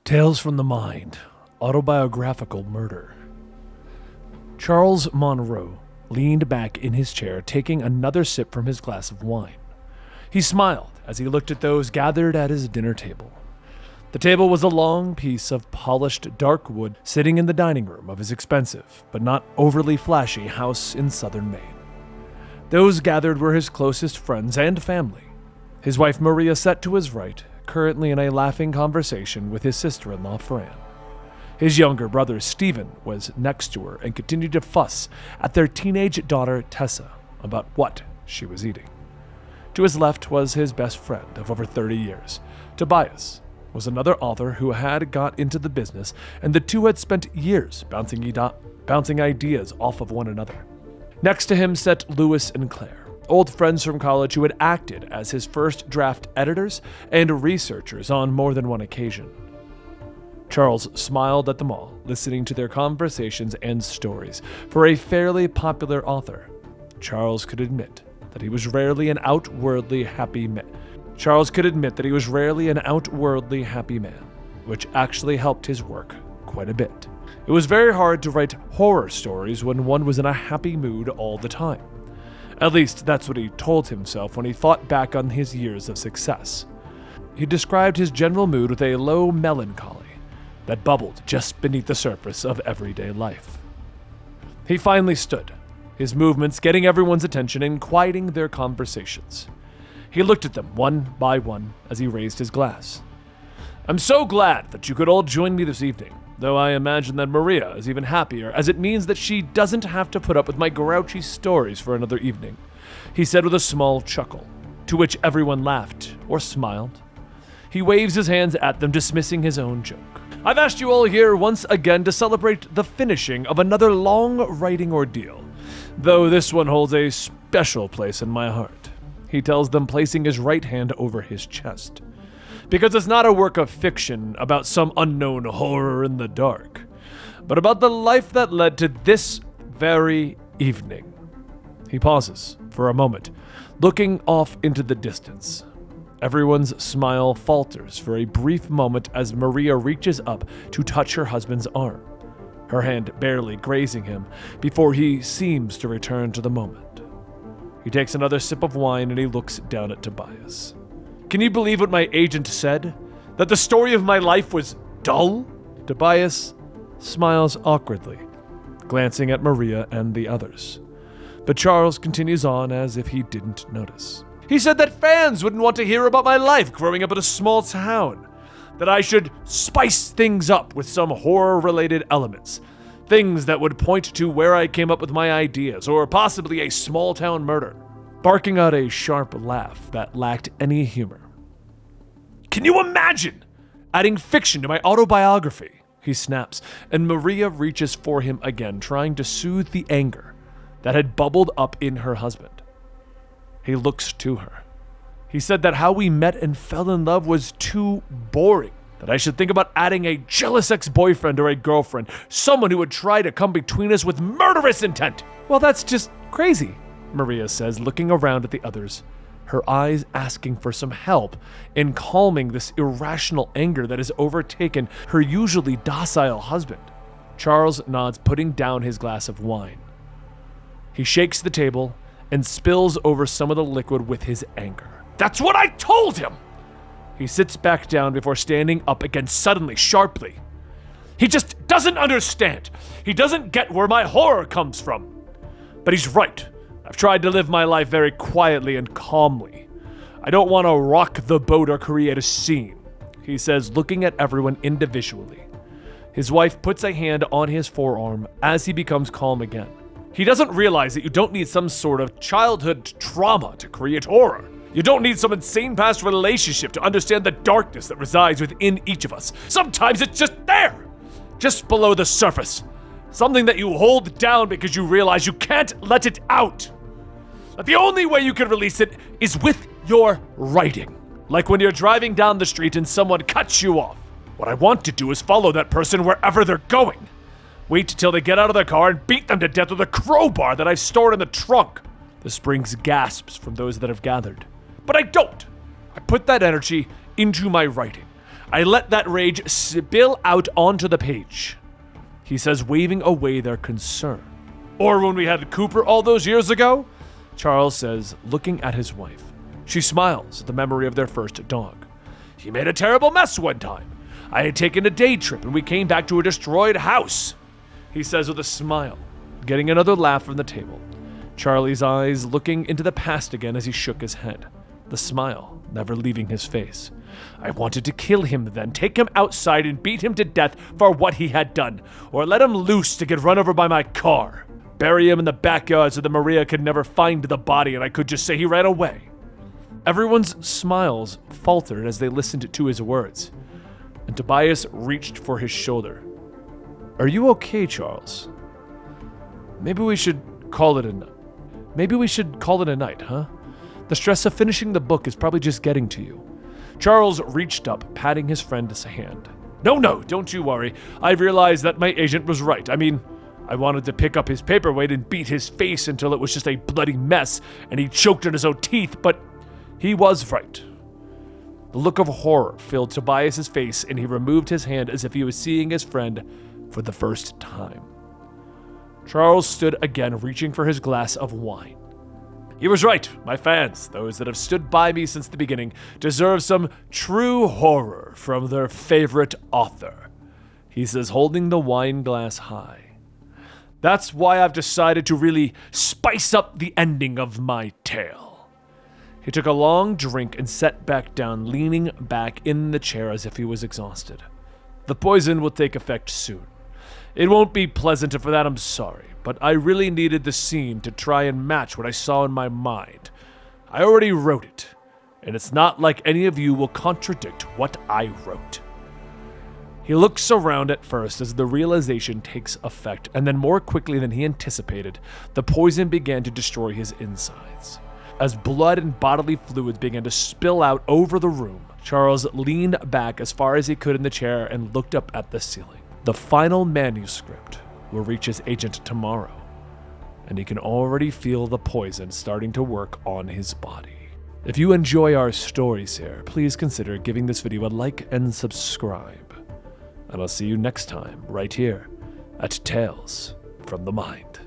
Tales from the Mind, Autobiographical Murder. Charles Monroe leaned back in his chair, taking another sip from his glass of wine. He smiled as he looked at those gathered at his dinner table. The table was a long piece of polished dark wood sitting in the dining room of his expensive, but not overly flashy house in southern Maine. Those gathered were his closest friends and family. His wife Maria sat to his right, currently in a laughing conversation with his sister-in-law Fran. His younger brother Stephen was next to her and continued to fuss at their teenage daughter Tessa about what she was eating. To his left was his best friend of over 30 years. Tobias was another author who had got into the business, and the two had spent years bouncing ideas off of one another. Next to him sat Lewis and Claire, old friends from college who had acted as his first draft editors and researchers on more than one occasion. Charles smiled at them all, listening to their conversations and stories. For a fairly popular author, Charles could admit that he was rarely an outwardly happy man. Which actually helped his work quite a bit. It was very hard to write horror stories when one was in a happy mood all the time. At least that's what he told himself when he thought back on his years of success. He described his general mood with a low melancholy that bubbled just beneath the surface of everyday life. He finally stood, his movements getting everyone's attention and quieting their conversations. He looked at them one by one as he raised his glass. "I'm so glad that you could all join me this evening, though I imagine that Maria is even happier, as it means that she doesn't have to put up with my grouchy stories for another evening," he said with a small chuckle, to which everyone laughed or smiled. He waves his hands at them, dismissing his own joke. "I've asked you all here once again to celebrate the finishing of another long writing ordeal, though this one holds a special place in my heart," he tells them, placing his right hand over his chest. "Because it's not a work of fiction about some unknown horror in the dark, but about the life that led to this very evening." He pauses for a moment, looking off into the distance. Everyone's smile falters for a brief moment as Maria reaches up to touch her husband's arm, her hand barely grazing him before he seems to return to the moment. He takes another sip of wine and he looks down at Tobias. "Can you believe what my agent said? That the story of my life was dull?" Tobias smiles awkwardly, glancing at Maria and the others. But Charles continues on as if he didn't notice. "He said that fans wouldn't want to hear about my life growing up in a small town. That I should spice things up with some horror-related elements. Things that would point to where I came up with my ideas, or possibly a small-town murder." Barking out a sharp laugh that lacked any humor. "Can you imagine adding fiction to my autobiography?" he snaps, and Maria reaches for him again, trying to soothe the anger that had bubbled up in her husband. He looks to her. "He said that how we met and fell in love was too boring, that I should think about adding a jealous ex-boyfriend or a girlfriend, someone who would try to come between us with murderous intent." "Well, that's just crazy," Maria says, looking around at the others, her eyes asking for some help in calming this irrational anger that has overtaken her usually docile husband. Charles nods, putting down his glass of wine. He shakes the table and spills over some of the liquid with his anger. "That's what I told him!" He sits back down before standing up again suddenly, sharply. "He just doesn't understand. He doesn't get where my horror comes from. But he's right. I've tried to live my life very quietly and calmly. I don't want to rock the boat or create a scene," he says, looking at everyone individually. His wife puts a hand on his forearm as he becomes calm again. "He doesn't realize that you don't need some sort of childhood trauma to create horror. You don't need some insane past relationship to understand the darkness that resides within each of us. Sometimes it's just there, just below the surface. Something that you hold down because you realize you can't let it out. That the only way you can release it is with your writing. Like when you're driving down the street and someone cuts you off. What I want to do is follow that person wherever they're going. Wait till they get out of their car and beat them to death with a crowbar that I've stored in the trunk." This brings gasps from those that have gathered. "But I don't. I put that energy into my writing. I let that rage spill out onto the page," he says, waving away their concern. "Or when we had Cooper all those years ago," Charles says, looking at his wife. She smiles at the memory of their first dog. "He made a terrible mess one time. I had taken a day trip and we came back to a destroyed house," he says with a smile, getting another laugh from the table. Charlie's eyes looking into the past again as he shook his head, the smile never leaving his face. "I wanted to kill him then, take him outside and beat him to death for what he had done, or let him loose to get run over by my car. Bury him in the backyard so that Maria could never find the body and I could just say he ran away." Everyone's smiles faltered as they listened to his words, and Tobias reached for his shoulder. "Are you okay, Charles? Maybe we should call it a night, huh? The stress of finishing the book is probably just getting to you." Charles reached up, patting his friend's hand. No, don't you worry. I realized that my agent was right. I mean, I wanted to pick up his paperweight and beat his face until it was just a bloody mess and he choked on his own teeth, but he was right." The look of horror filled Tobias's face and he removed his hand as if he was seeing his friend for the first time. Charles stood again, reaching for his glass of wine. "He was right. My fans, those that have stood by me since the beginning, deserve some true horror from their favorite author," he says, holding the wine glass high. "That's why I've decided to really spice up the ending of my tale." He took a long drink and sat back down, leaning back in the chair as if he was exhausted. "The poison will take effect soon. It won't be pleasant, and for that I'm sorry, but I really needed the scene to try and match what I saw in my mind. I already wrote it, and it's not like any of you will contradict what I wrote." He looks around at first as the realization takes effect, and then more quickly than he anticipated, the poison began to destroy his insides. As blood and bodily fluids began to spill out over the room, Charles leaned back as far as he could in the chair and looked up at the ceiling. The final manuscript will reach his agent tomorrow, and he can already feel the poison starting to work on his body. If you enjoy our stories here, please consider giving this video a like and subscribe. And I'll see you next time, right here, at Tales from the Mind.